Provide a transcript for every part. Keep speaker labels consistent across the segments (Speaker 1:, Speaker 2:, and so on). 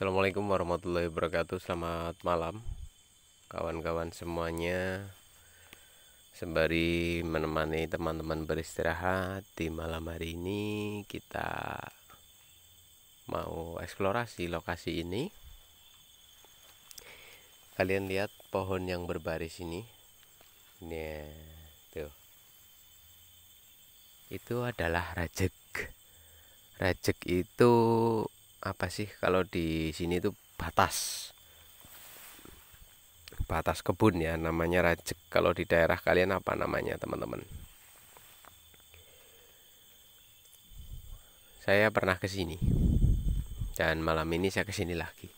Speaker 1: Assalamualaikum warahmatullahi wabarakatuh. Selamat malam kawan-kawan semuanya. Sembari menemani teman-teman beristirahat di malam hari ini, kita mau eksplorasi lokasi ini. Kalian lihat pohon yang berbaris ini? Nah, tuh. Itu adalah rajek. Rajek itu apa sih? Kalau di sini tuh batas kebun ya, namanya rajek. Kalau di daerah kalian apa namanya, teman-teman? Saya pernah ke sini dan malam ini saya ke sini lagi.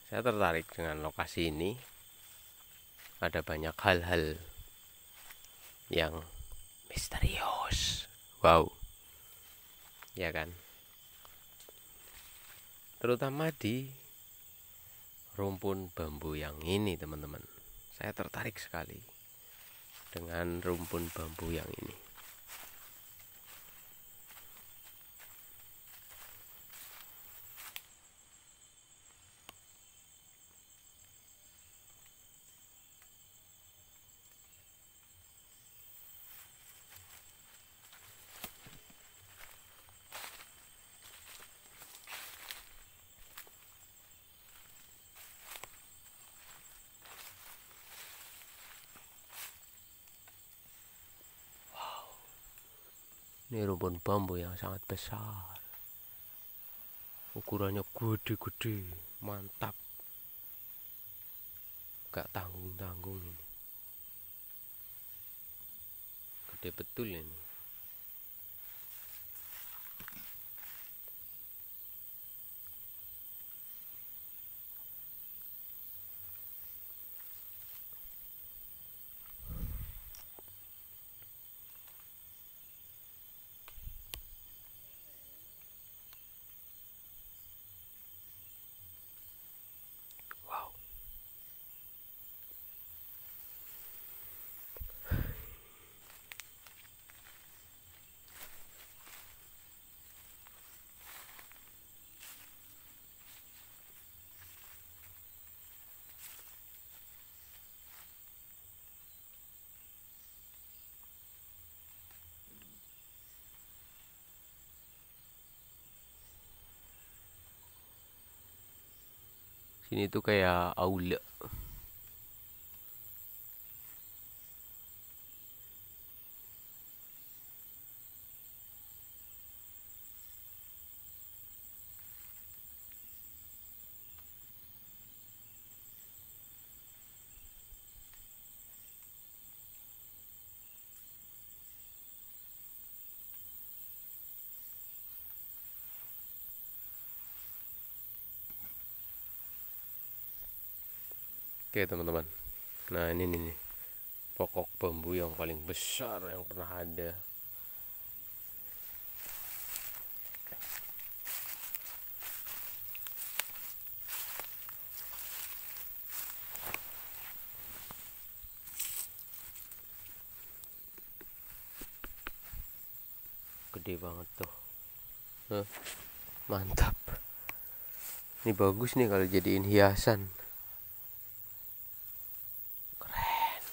Speaker 1: Saya tertarik dengan lokasi ini. Ada banyak hal-hal yang misterius. Wow, ya kan? Terutama di rumpun bambu yang ini, teman-teman. Saya tertarik sekali dengan rumpun bambu yang ini. Ini rumpun bambu yang sangat besar. Ukurannya gede-gede, mantap. Gak tanggung-tanggung ini. Gede betul ini. Wow. Sini tuh kayak aula. Oke, teman-teman. Nah, ini nih pokok bambu yang paling besar yang pernah ada. Gede banget tuh. Mantap. Ini bagus nih kalau jadiin hiasan. Keren.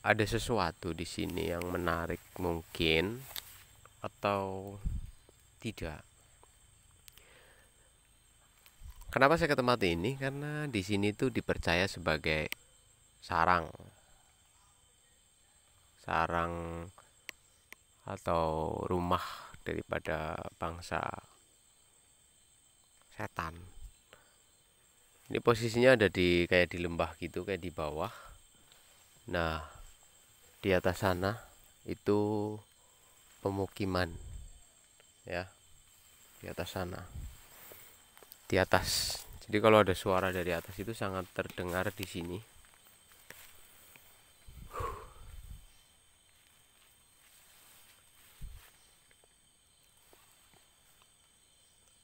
Speaker 1: Ada sesuatu di sini yang menarik mungkin atau tidak. Kenapa saya ke tempat ini? Karena di sini tuh dipercaya sebagai sarang. Sarang atau rumah daripada bangsa setan. Ini posisinya ada di kayak di lembah gitu, kayak di bawah. Nah, di atas sana itu pemukiman, ya, di atas sana, di atas. Jadi kalau ada suara dari atas itu sangat terdengar di sini.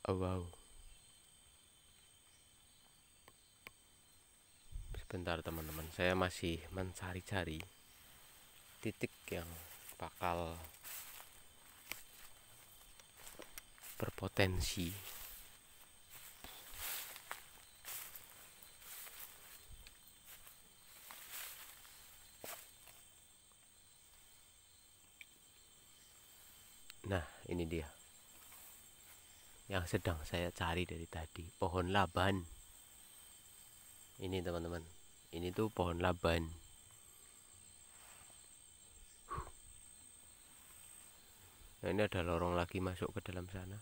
Speaker 1: Oh, wow. Bentar teman-teman, saya masih mencari-cari titik yang bakal berpotensi. Nah, ini dia yang sedang saya cari dari tadi, pohon laban. Ini teman-teman, ini tuh pohon laban. Nah, ini ada lorong lagi masuk ke dalam sana.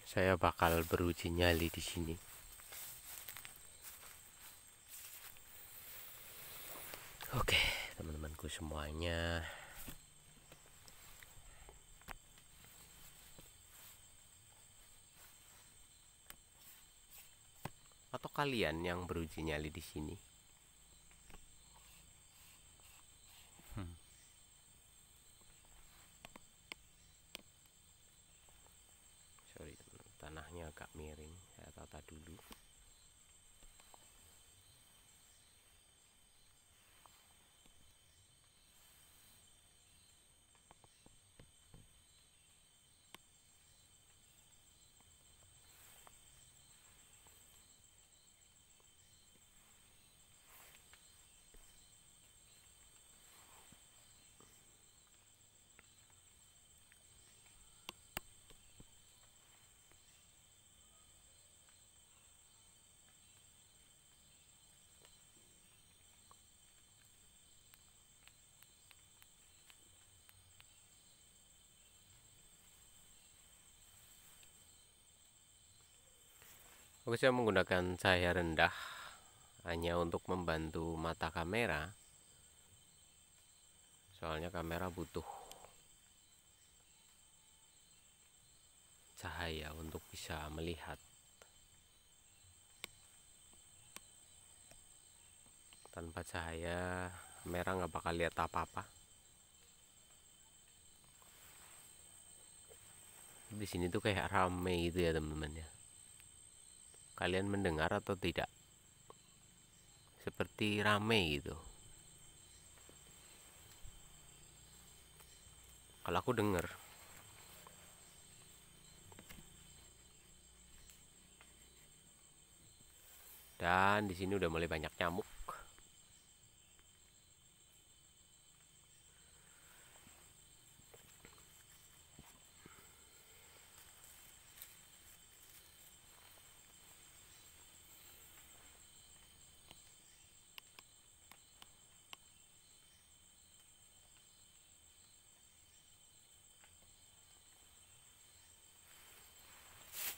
Speaker 1: Saya bakal beruji nyali di sini. Oke, teman-temanku semuanya. Atau kalian yang beruji nyali di sini? Sorry, tanahnya agak miring. Saya tata dulu. Oke, saya menggunakan cahaya rendah hanya untuk membantu mata kamera. Soalnya kamera butuh cahaya untuk bisa melihat. Tanpa cahaya, kamera nggak bakal lihat apa-apa. Di sini tuh kayak rame gitu ya teman-teman ya. Kalian mendengar atau tidak? Seperti rame gitu. Kalau aku dengar. Dan di sini udah mulai banyak nyamuk.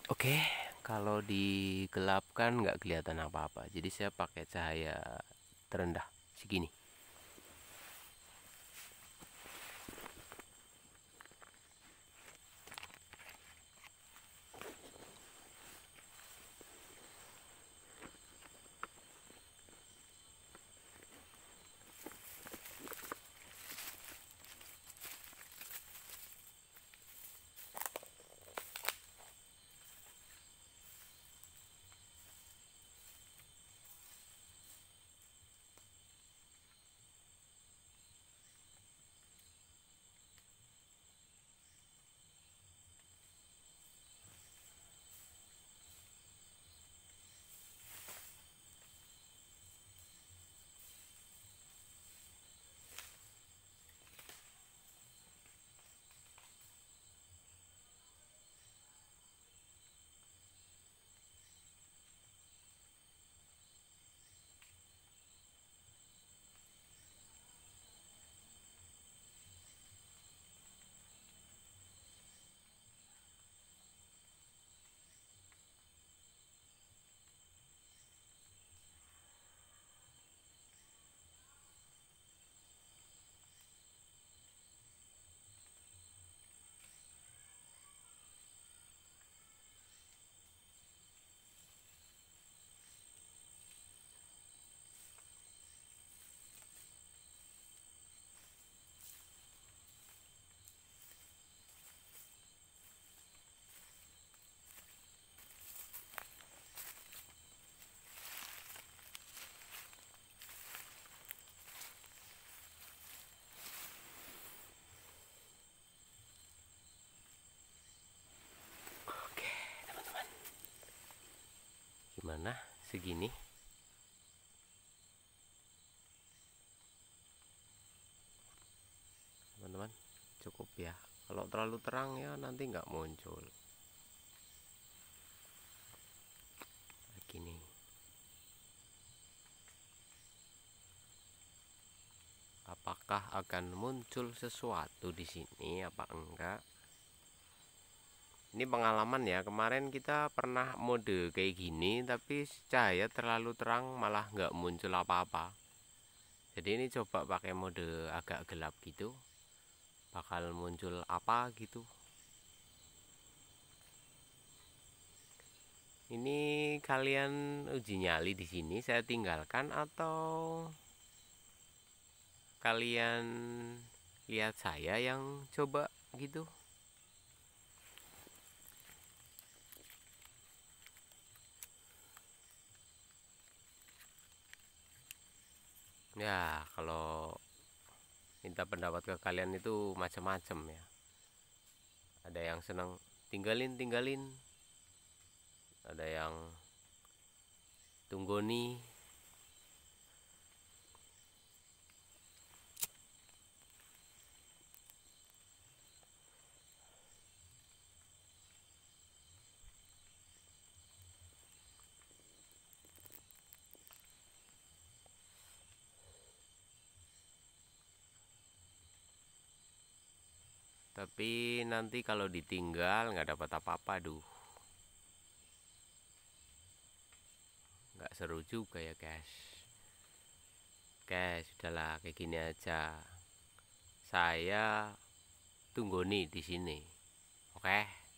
Speaker 1: Oke, kalau digelapkan nggak kelihatan apa-apa. Jadi saya pakai cahaya terendah segini. segini. Teman-teman, cukup ya. Kalau terlalu terang ya nanti nggak muncul. Begini. Apakah akan muncul sesuatu di sini apa enggak? Ini pengalaman ya, kemarin kita pernah mode kayak gini tapi cahaya terlalu terang malah nggak muncul apa-apa. Jadi ini coba pakai mode agak gelap gitu, bakal muncul apa gitu. Ini kalian uji nyali di sini saya tinggalkan atau kalian lihat saya yang coba gitu? Ya, kalau minta pendapat ke kalian itu macam-macam ya. Ada yang senang tinggalin, ada yang tunggoni. Tapi nanti kalau ditinggal nggak dapat apa-apa, duh, nggak seru juga ya guys. Oke, sudahlah kayak gini aja. Saya tunggu nih di sini. Oke.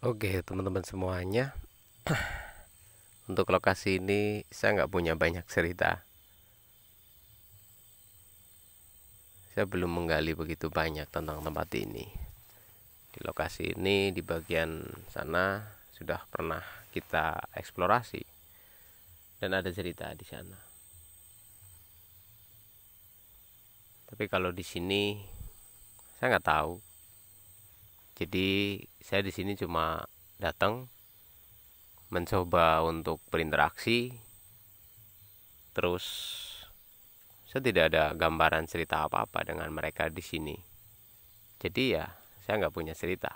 Speaker 1: Oke teman-teman semuanya, untuk lokasi ini saya nggak punya banyak cerita. Saya belum menggali begitu banyak tentang tempat ini. Di lokasi ini, di bagian sana sudah pernah kita eksplorasi dan ada cerita di sana. Tapi kalau di sini saya nggak tahu. Jadi saya di sini cuma datang mencoba untuk berinteraksi, terus saya tidak ada gambaran cerita apa-apa dengan mereka di sini. Jadi ya saya nggak punya cerita.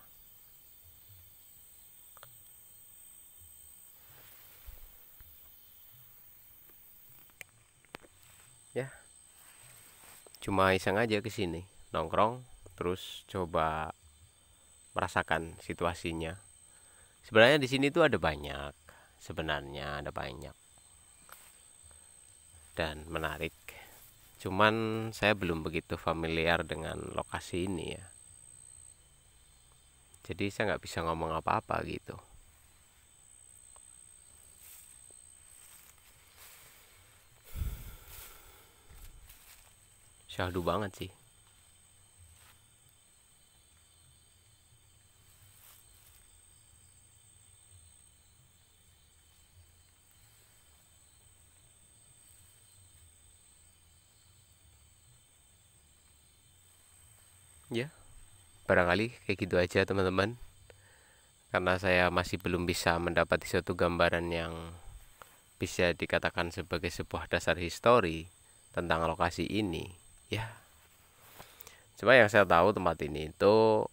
Speaker 1: Ya, cuma iseng aja ke sini, nongkrong, terus coba merasakan situasinya. Sebenarnya di sini tuh ada banyak, dan menarik. Cuman saya belum begitu familiar dengan lokasi ini ya. Jadi saya nggak bisa ngomong apa-apa gitu. Syahdu banget sih. Ya, barangkali kayak gitu aja teman-teman. Karena saya masih belum bisa mendapati suatu gambaran yang bisa dikatakan sebagai sebuah dasar histori tentang lokasi ini. Ya, cuma yang saya tahu tempat ini itu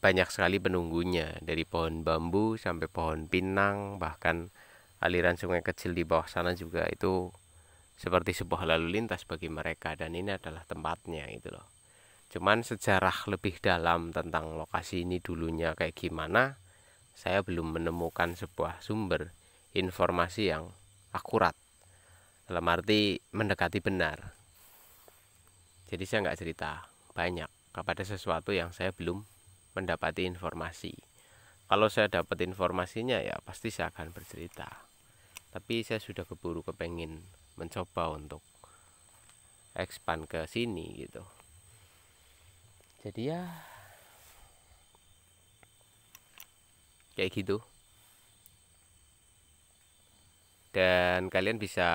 Speaker 1: banyak sekali penunggunya, dari pohon bambu sampai pohon pinang, bahkan aliran sungai kecil di bawah sana juga itu seperti sebuah lalu lintas bagi mereka, dan ini adalah tempatnya gitu loh. Cuman sejarah lebih dalam tentang lokasi ini dulunya kayak gimana, saya belum menemukan sebuah sumber informasi yang akurat, dalam arti mendekati benar. Jadi saya nggak cerita banyak kepada sesuatu yang saya belum mendapati informasi. Kalau saya dapat informasinya ya pasti saya akan bercerita. Tapi saya sudah keburu kepengin mencoba untuk expand ke sini gitu. Jadi ya kayak gitu. Dan kalian bisa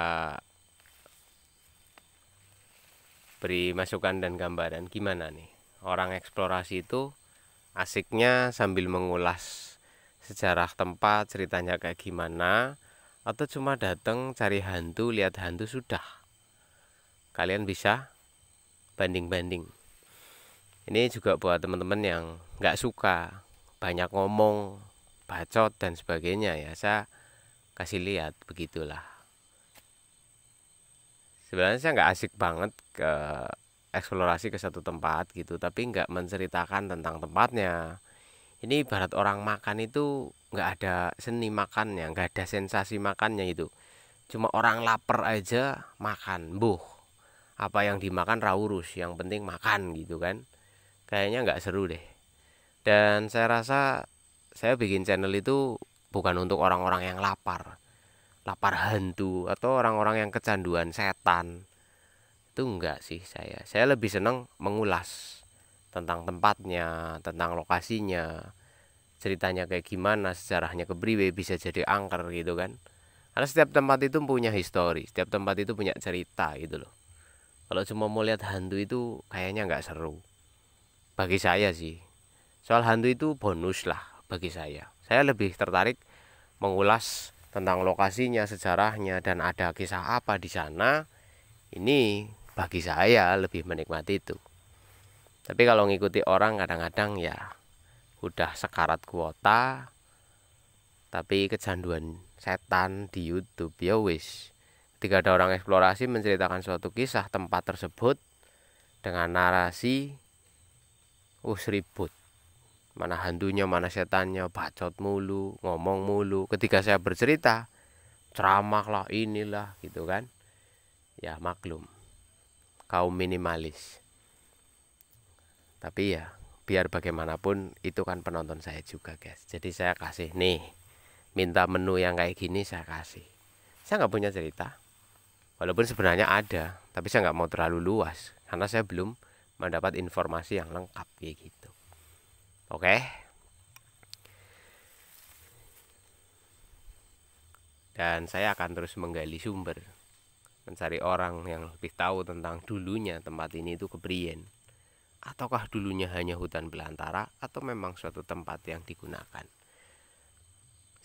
Speaker 1: beri masukan dan gambaran gimana nih orang eksplorasi itu asiknya sambil mengulas sejarah tempat, ceritanya kayak gimana, atau cuma datang cari hantu, lihat hantu sudah. Kalian bisa banding-banding. Ini juga buat teman-teman yang nggak suka banyak ngomong, bacot dan sebagainya ya, saya kasih lihat begitulah. Sebenarnya saya nggak asik banget ke eksplorasi ke satu tempat gitu, tapi nggak menceritakan tentang tempatnya. Ini ibarat orang makan itu nggak ada seni makannya, nggak ada sensasi makannya itu. Cuma orang lapar aja makan, buh. Apa yang dimakan raurus, yang penting makan gitu kan. Kayaknya nggak seru deh. Dan saya rasa saya bikin channel itu bukan untuk orang-orang yang lapar, lapar hantu atau orang-orang yang kecanduan setan. Itu enggak sih saya. Saya lebih senang mengulas tentang tempatnya, tentang lokasinya, ceritanya kayak gimana, sejarahnya kepriwe bisa jadi angker gitu kan. Karena setiap tempat itu punya histori, setiap tempat itu punya cerita gitu loh. Kalau cuma mau lihat hantu itu kayaknya nggak seru. Bagi saya sih. Soal hantu itu bonus lah bagi saya. Saya lebih tertarik mengulas tentang lokasinya, sejarahnya, dan ada kisah apa di sana. Ini bagi saya lebih menikmati itu. Tapi kalau ngikuti orang kadang-kadang ya udah sekarat kuota, tapi kecanduan setan di YouTube ya wis. Ketika ada orang eksplorasi menceritakan suatu kisah tempat tersebut dengan narasi ribut. Mana hantunya, mana setannya, bacot mulu, ngomong mulu. Ketika saya bercerita, ceramah lah, inilah gitu kan. Ya maklum, kaum minimalis. Tapi ya biar bagaimanapun itu kan penonton saya juga guys. Jadi saya kasih nih, minta menu yang kayak gini saya kasih. Saya nggak punya cerita, walaupun sebenarnya ada, tapi saya nggak mau terlalu luas karena saya belum mendapat informasi yang lengkap kayak gitu. Oke. Dan saya akan terus menggali sumber, mencari orang yang lebih tahu tentang dulunya tempat ini itu keprien. Ataukah dulunya hanya hutan belantara atau memang suatu tempat yang digunakan.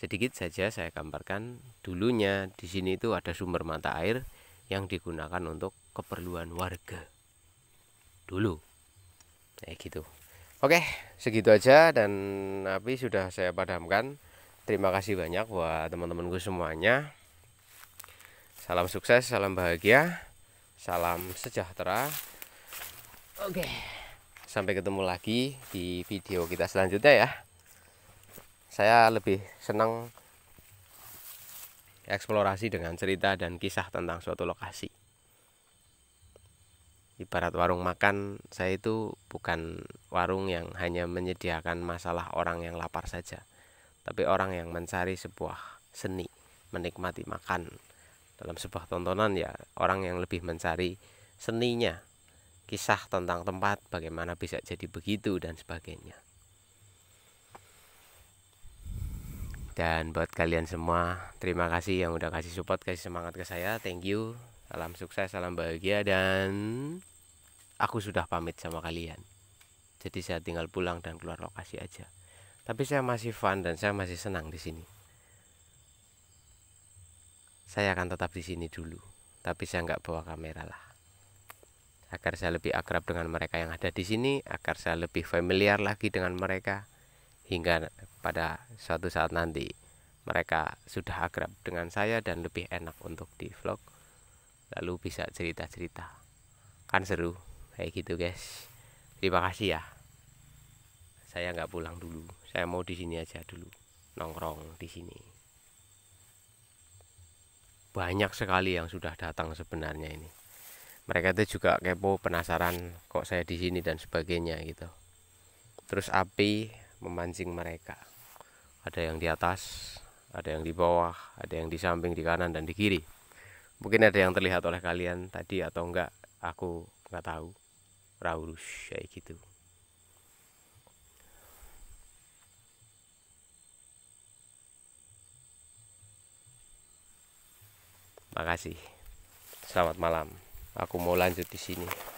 Speaker 1: Sedikit saja saya gambarkan, dulunya di sini itu ada sumber mata air yang digunakan untuk keperluan warga. Dulu. Kayak gitu. Oke, segitu aja dan api sudah saya padamkan. Terima kasih banyak buat teman-temanku semuanya. Salam sukses, salam bahagia, salam sejahtera. Oke, sampai ketemu lagi di video kita selanjutnya ya. Saya lebih senang eksplorasi dengan cerita dan kisah tentang suatu lokasi. Ibarat warung makan, saya itu bukan warung yang hanya menyediakan masalah orang yang lapar saja, tapi orang yang mencari sebuah seni, menikmati makan. Dalam sebuah tontonan ya, orang yang lebih mencari seninya, kisah tentang tempat, bagaimana bisa jadi begitu dan sebagainya. Dan buat kalian semua, terima kasih yang udah kasih support, kasih semangat ke saya. Thank you. Salam sukses, salam bahagia, dan aku sudah pamit sama kalian. Jadi saya tinggal pulang dan keluar lokasi aja. Tapi saya masih fun dan saya masih senang di sini. Saya akan tetap di sini dulu, tapi saya nggak bawa kamera lah. Agar saya lebih akrab dengan mereka yang ada di sini, agar saya lebih familiar lagi dengan mereka, hingga pada suatu saat nanti mereka sudah akrab dengan saya dan lebih enak untuk di vlog, lalu bisa cerita-cerita. Kan seru kayak gitu guys. Terima kasih ya. Saya nggak pulang dulu, saya mau di sini aja dulu, nongkrong di sini. Banyak sekali yang sudah datang sebenarnya ini. Mereka itu juga kepo, penasaran kok saya di sini dan sebagainya gitu. Terus api memancing mereka. Ada yang di atas, ada yang di bawah, ada yang di samping, di kanan dan di kiri. Mungkin ada yang terlihat oleh kalian tadi atau enggak, aku nggak tahu. Raurus kayak gitu. Makasih. Selamat malam. Aku mau lanjut di sini.